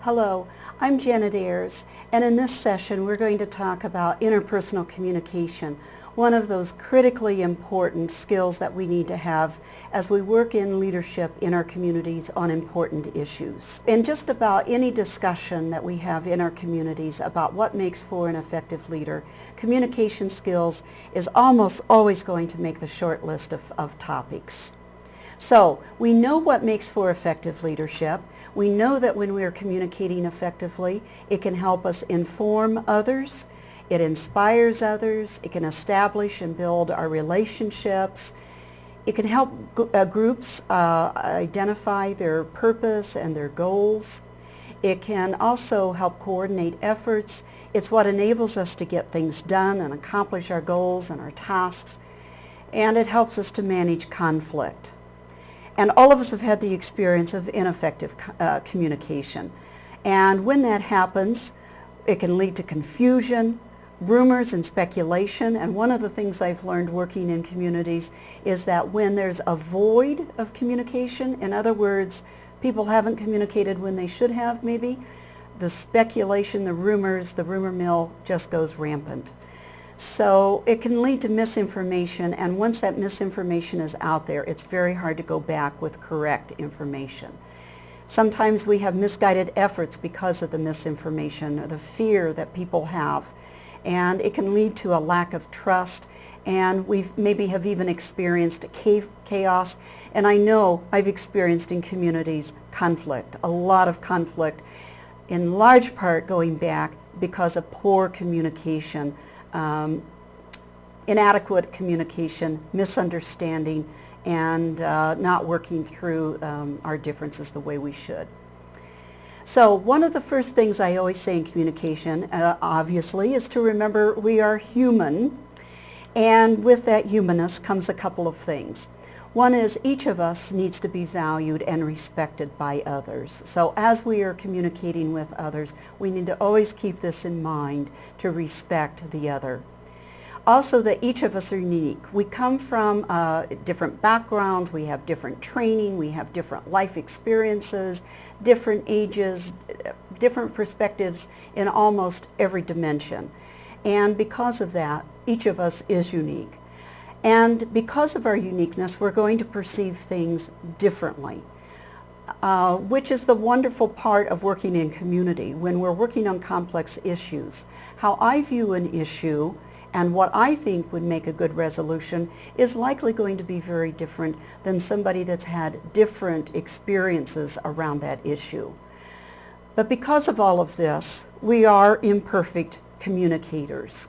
Hello, I'm Janet Ayers, and in this session we're going to talk about interpersonal communication, one of those critically important skills that we need to have as we work in leadership in our communities on important issues. In just about any discussion that we have in our communities about what makes for an effective leader, communication skills is almost always going to make the short list of topics. So we know what makes for effective leadership. We know that when we are communicating effectively, it can help us inform others, it inspires others, it can establish and build our relationships, it can help groups identify their purpose and their goals. It can also help coordinate efforts. It's what enables us to get things done and accomplish our goals and our tasks, and it helps us to manage conflict. And all of us have had the experience of ineffective communication. And when that happens, it can lead to confusion, rumors, and speculation. And one of the things I've learned working in communities is that when there's a void of communication, in other words, people haven't communicated when they should have maybe, the speculation, the rumors, the rumor mill just goes rampant. So it can lead to misinformation, and once that misinformation is out there, it's very hard to go back with correct information. Sometimes we have misguided efforts because of the misinformation or the fear that people have, and it can lead to a lack of trust, and we maybe have even experienced chaos, and I know I've experienced in communities conflict, a lot of conflict, in large part going back because of poor communication. Inadequate communication, misunderstanding, and not working through our differences the way we should. So one of the first things I always say in communication, obviously, is to remember we are human, and with that humanness comes a couple of things. One is each of us needs to be valued and respected by others. So as we are communicating with others, we need to always keep this in mind, to respect the other. Also, that each of us are unique. We come from different backgrounds, we have different training, we have different life experiences, different ages, different perspectives in almost every dimension. And because of that, each of us is unique. And because of our uniqueness, we're going to perceive things differently, which is the wonderful part of working in community when we're working on complex issues. How I view an issue and what I think would make a good resolution is likely going to be very different than somebody that's had different experiences around that issue. But because of all of this, we are imperfect communicators.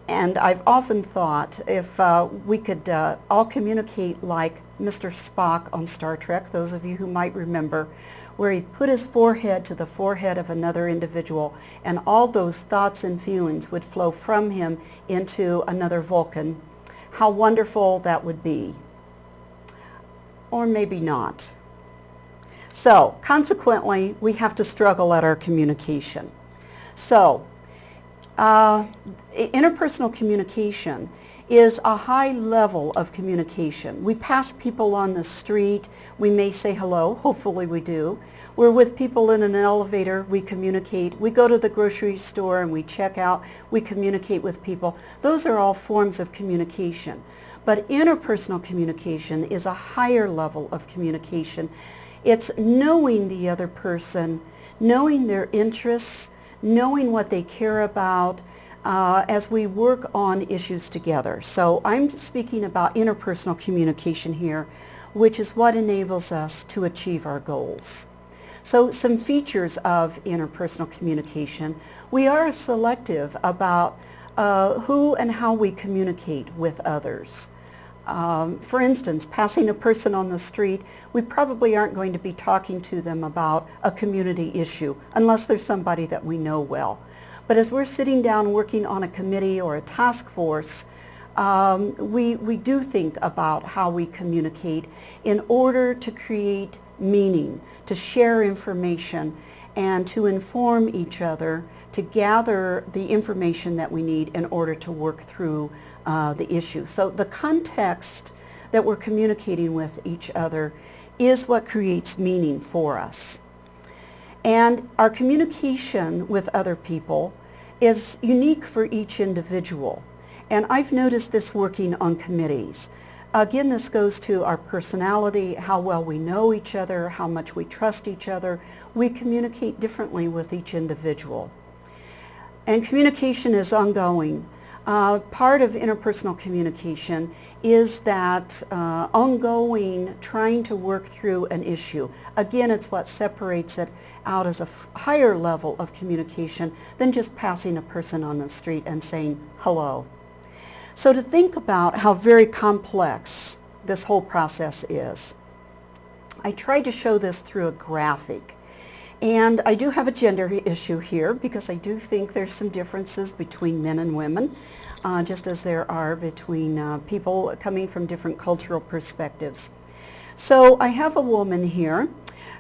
And I've often thought if we could all communicate like Mr. Spock on Star Trek, those of you who might remember, where he put his forehead to the forehead of another individual, and all those thoughts and feelings would flow from him into another Vulcan, how wonderful that would be. Or maybe not. So, consequently, we have to struggle at our communication. So, interpersonal communication is a high level of communication. We pass people on the street, we may say hello, hopefully we do. We're with people in an elevator, we communicate. We go to the grocery store and we check out, we communicate with people. Those are all forms of communication. But interpersonal communication is a higher level of communication. It's knowing the other person, knowing their interests, knowing what they care about, as we work on issues together. So I'm speaking about interpersonal communication here, which is what enables us to achieve our goals. So some features of interpersonal communication: we are selective about who and how we communicate with others. For instance, passing a person on the street, we probably aren't going to be talking to them about a community issue unless there's somebody that we know well. But as we're sitting down working on a committee or a task force, we do think about how we communicate in order to create meaning, to share information, and to inform each other, to gather the information that we need in order to work through the issue. So the context that we're communicating with each other is what creates meaning for us. And our communication with other people is unique for each individual. And I've noticed this working on committees. Again, this goes to our personality, how well we know each other, how much we trust each other. We communicate differently with each individual. And communication is ongoing. Part of interpersonal communication is that ongoing trying to work through an issue. Again, it's what separates it out as a higher level of communication than just passing a person on the street and saying hello. So to think about how very complex this whole process is, I tried to show this through a graphic. And I do have a gender issue here because I do think there's some differences between men and women, just as there are between people coming from different cultural perspectives. So I have a woman here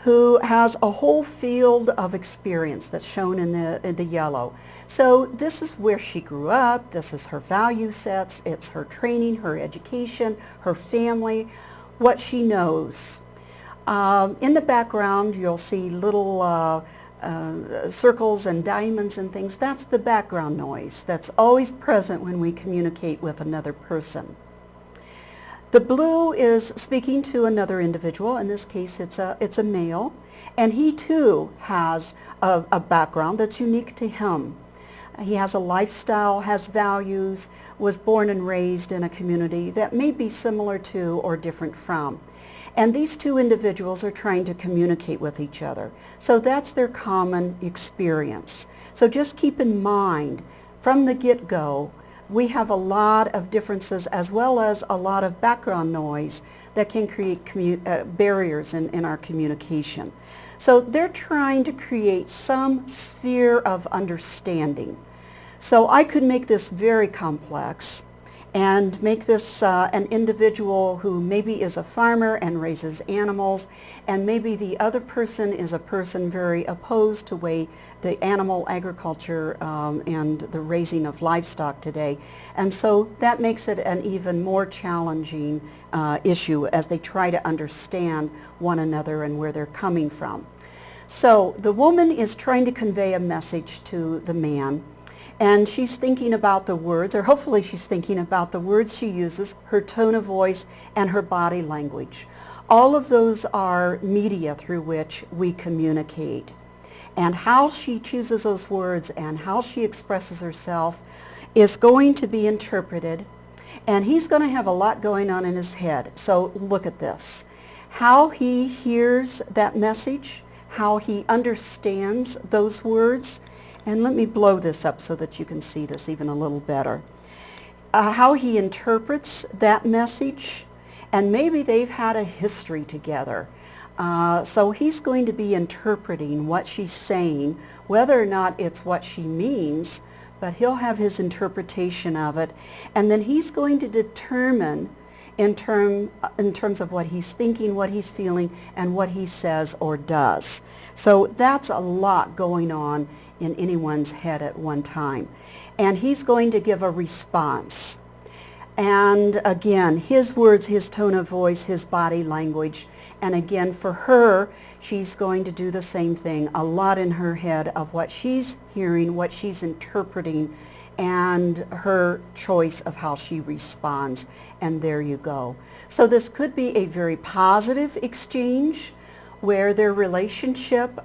who has a whole field of experience that's shown in the yellow. So this is where she grew up, this is her value sets, it's her training, her education, her family, what she knows. In the background you'll see little circles and diamonds and things. That's the background noise that's always present when we communicate with another person. The blue is speaking to another individual. In this case it's a male, and he too has a background that's unique to him. He has a lifestyle, has values, was born and raised in a community that may be similar to or different from. And these two individuals are trying to communicate with each other. So that's their common experience. So just keep in mind, from the get-go, we have a lot of differences as well as a lot of background noise that can create barriers in our communication. So they're trying to create some sphere of understanding. So I could make this very complex and make this an individual who maybe is a farmer and raises animals, and maybe the other person is a person very opposed to the animal agriculture and the raising of livestock today. And so that makes it an even more challenging issue as they try to understand one another and where they're coming from. So the woman is trying to convey a message to the man, and she's thinking about the words, or hopefully she's thinking about the words she uses, her tone of voice, and her body language. All of those are media through which we communicate. And how she chooses those words and how she expresses herself is going to be interpreted, and he's going to have a lot going on in his head. So look at this. How he hears that message, how he understands those words. And let me blow this up so that you can see this even a little better. How he interprets that message, and maybe they've had a history together. So he's going to be interpreting what she's saying, whether or not it's what she means, but he'll have his interpretation of it. And then he's going to determine in terms of what he's thinking, what he's feeling, and what he says or does. So that's a lot going on in anyone's head at one time. And he's going to give a response. And again, his words, his tone of voice, his body language. And again, for her, she's going to do the same thing, a lot in her head of what she's hearing, what she's interpreting, and her choice of how she responds. And there you go. So this could be a very positive exchange where their relationship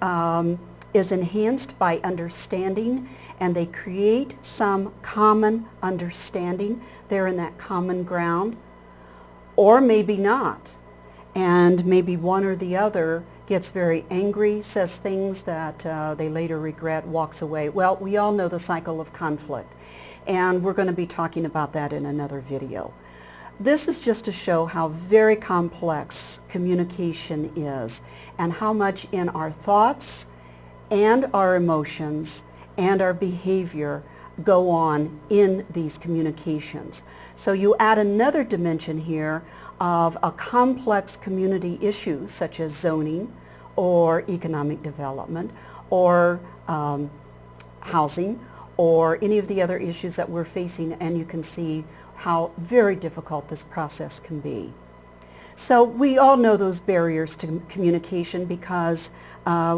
is enhanced by understanding, and they create some common understanding. They're in that common ground. Or maybe not. And maybe one or the other gets very angry, says things that they later regret, walks away. Well, we all know the cycle of conflict, and we're going to be talking about that in another video. This is just to show how very complex communication is, and how much in our thoughts and our emotions and our behavior go on in these communications. So you add another dimension here of a complex community issue such as zoning or economic development or housing or any of the other issues that we're facing, and you can see how very difficult this process can be. So we all know those barriers to communication because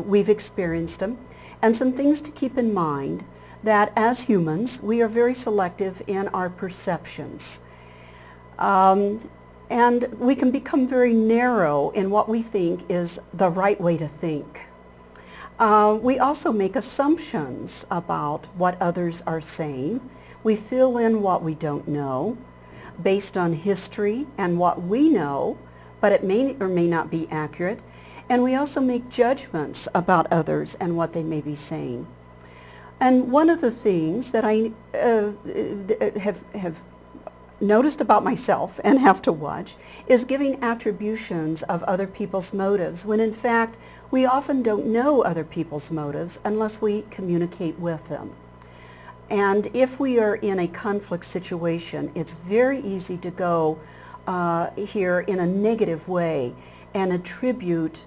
we've experienced them. And some things to keep in mind, that as humans, we are very selective in our perceptions. And we can become very narrow in what we think is the right way to think. We also make assumptions about what others are saying. We fill in what we don't know based on history and what we know, but it may or may not be accurate. And we also make judgments about others and what they may be saying. And one of the things that I have noticed about myself and have to watch is giving attributions of other people's motives when in fact we often don't know other people's motives unless we communicate with them. And if we are in a conflict situation, it's very easy to go here in a negative way and attribute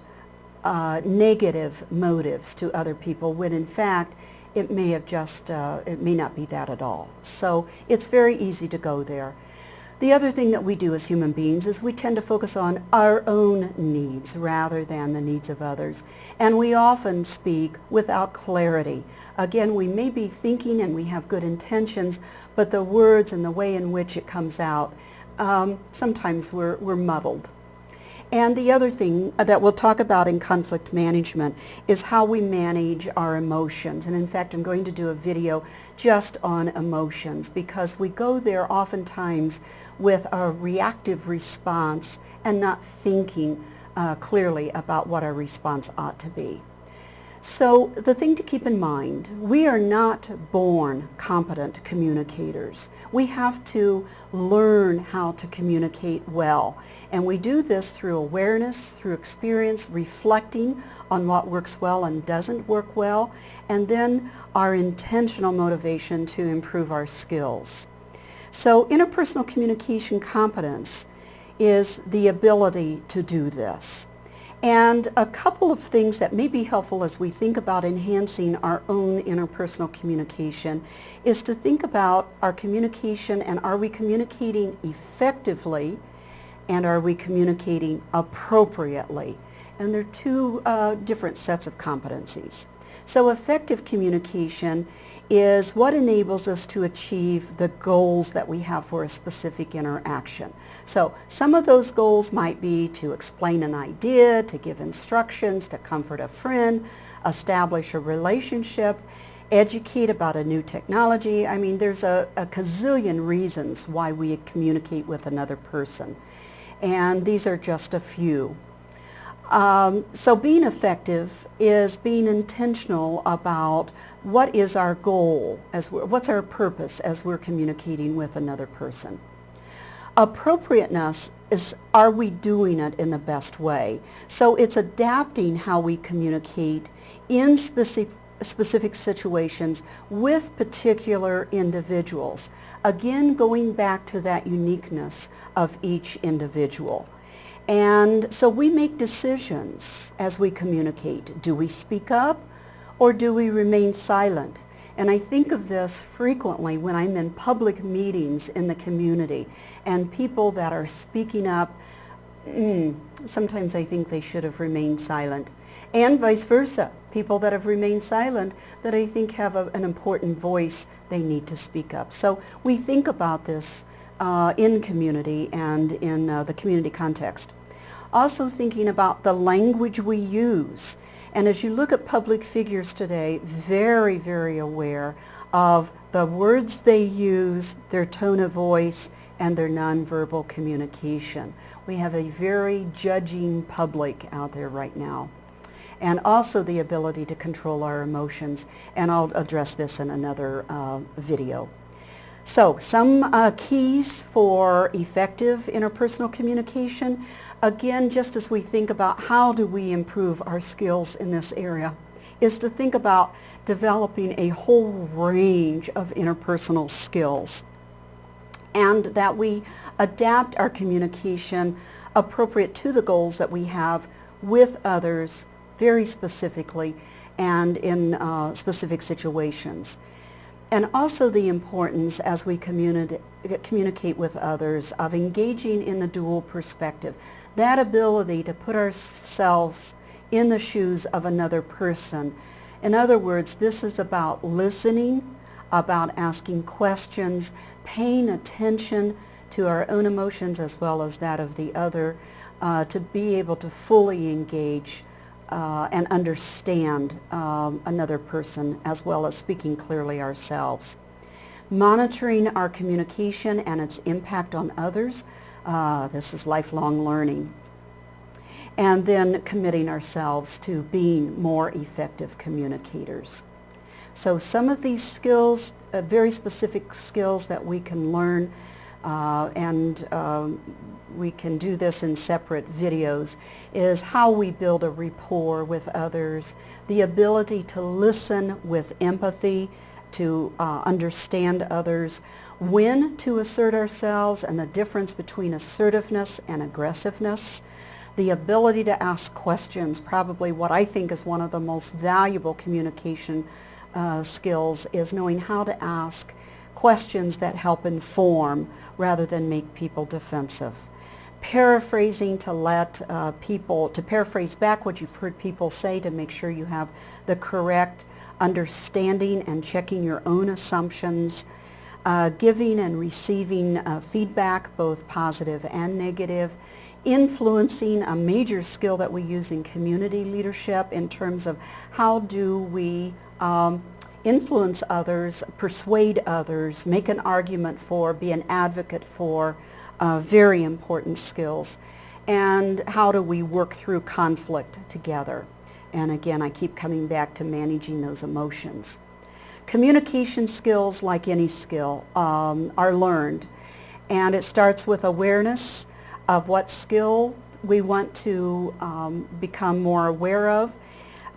negative motives to other people when in fact it may have just, it may not be that at all. So it's very easy to go there. The other thing that we do as human beings is we tend to focus on our own needs rather than the needs of others. And we often speak without clarity. Again, we may be thinking and we have good intentions, but the words and the way in which it comes out, sometimes we're muddled. And the other thing that we'll talk about in conflict management is how we manage our emotions. And in fact, I'm going to do a video just on emotions because we go there oftentimes with a reactive response and not thinking clearly about what our response ought to be. So the thing to keep in mind, we are not born competent communicators. We have to learn how to communicate well. And we do this through awareness, through experience, reflecting on what works well and doesn't work well, and then our intentional motivation to improve our skills. So interpersonal communication competence is the ability to do this. And a couple of things that may be helpful as we think about enhancing our own interpersonal communication is to think about our communication and are we communicating effectively and are we communicating appropriately? And they're two different sets of competencies. So effective communication is what enables us to achieve the goals that we have for a specific interaction. So some of those goals might be to explain an idea, to give instructions, to comfort a friend, establish a relationship, educate about a new technology. I mean, there's a gazillion reasons why we communicate with another person. And these are just a few. So being effective is being intentional about what is our goal, what's our purpose as we're communicating with another person. Appropriateness is, are we doing it in the best way? So it's adapting how we communicate in specific situations with particular individuals. Again, going back to that uniqueness of each individual. And so we make decisions as we communicate. Do we speak up or do we remain silent? And I think of this frequently when I'm in public meetings in the community and people that are speaking up, sometimes I think they should have remained silent. And vice versa, people that have remained silent that I think have an important voice, they need to speak up. So we think about this in community and in the community context. Also thinking about the language we use. And as you look at public figures today, very, very aware of the words they use, their tone of voice, and their nonverbal communication. We have a very judging public out there right now. And also the ability to control our emotions. And I'll address this in another video. So some keys for effective interpersonal communication. Again, just as we think about how do we improve our skills in this area, is to think about developing a whole range of interpersonal skills and that we adapt our communication appropriate to the goals that we have with others very specifically and in specific situations. And also the importance as we communicate with others of engaging in the dual perspective. That ability to put ourselves in the shoes of another person. In other words, this is about listening, about asking questions, paying attention to our own emotions as well as that of the other, to be able to fully engage and understand another person as well as speaking clearly ourselves. Monitoring our communication and its impact on others. This is lifelong learning. And then committing ourselves to being more effective communicators. So some of these skills, very specific skills that we can learn, and we can do this in separate videos, is how we build a rapport with others, the ability to listen with empathy, to understand others, when to assert ourselves and the difference between assertiveness and aggressiveness, the ability to ask questions. Probably what I think is one of the most valuable communication skills is knowing how to ask questions that help inform rather than make people defensive. Paraphrasing to let to paraphrase back what you've heard people say to make sure you have the correct understanding and checking your own assumptions. Giving and receiving feedback, both positive and negative. Influencing, a major skill that we use in community leadership in terms of how do we influence others, persuade others, make an argument for, be an advocate for, very important skills. And how do we work through conflict together? And again, I keep coming back to managing those emotions. Communication skills, like any skill, are learned. And it starts with awareness of what skill we want to become more aware of,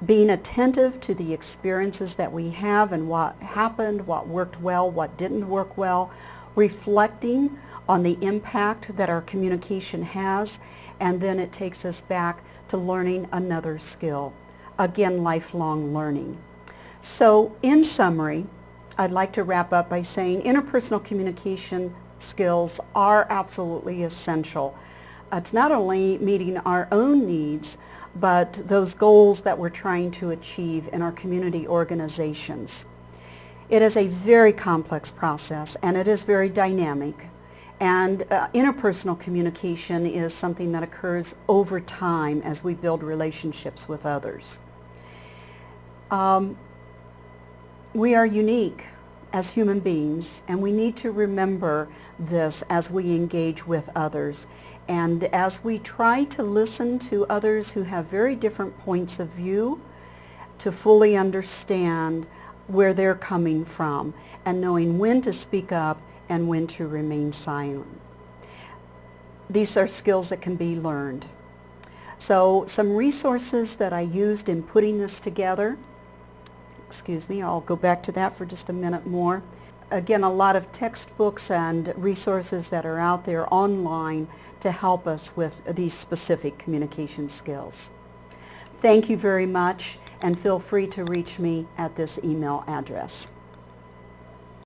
being attentive to the experiences that we have and what happened, what worked well, what didn't work well, reflecting on the impact that our communication has, and then it takes us back to learning another skill. Again, lifelong learning. So in summary, I'd like to wrap up by saying interpersonal communication skills are absolutely essential to not only meeting our own needs, but those goals that we're trying to achieve in our community organizations. It is a very complex process and it is very dynamic. And interpersonal communication is something that occurs over time as we build relationships with others. We are unique as human beings, and we need to remember this as we engage with others. And as we try to listen to others who have very different points of view, to fully understand where they're coming from and knowing when to speak up and when to remain silent. These are skills that can be learned. So some resources that I used in putting this together. Excuse me, I'll go back to that for just a minute more. Again, a lot of textbooks and resources that are out there online to help us with these specific communication skills. Thank you very much, and feel free to reach me at this email address.